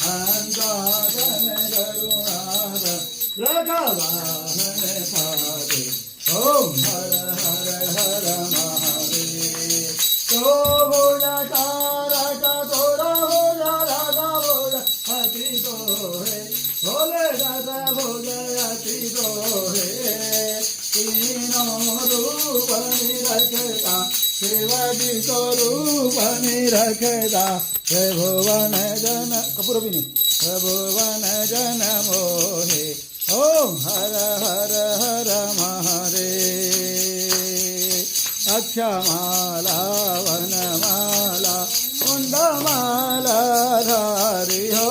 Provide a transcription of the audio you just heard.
अंधाधन करुणार भगवान साधे ओम हर हर हर महादेव तो बोला तारक तोरा बोला राधा बोला अति तो है बोले राधा बोले अति तो है तीनों रूप निरखता शिवाजी को रूप निरखता त्रिभुवन जन कपूर भी नहीं त्रिभुवन जन मोहे ओम हर हर हर महादेव अक्षमाला वनमाला कुंदमाला धारी हो